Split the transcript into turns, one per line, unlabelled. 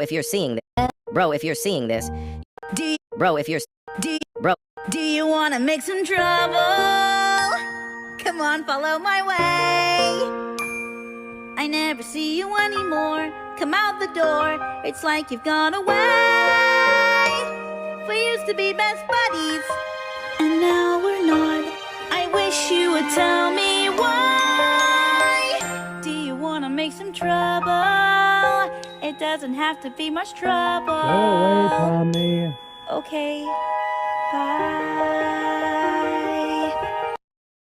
If you're seeing this, bro, if you're seeing this, bro, if you're, bro,
Do you wanna make some trouble? Come on, follow my way. I never see you anymore. Come out the door, it's like you've gone away. We used to be best buddies, and now we're not. I wish you would tell me why. Do you wanna make some trouble? It doesn't have to be much trouble.
Go away, Tommy.
Okay, bye.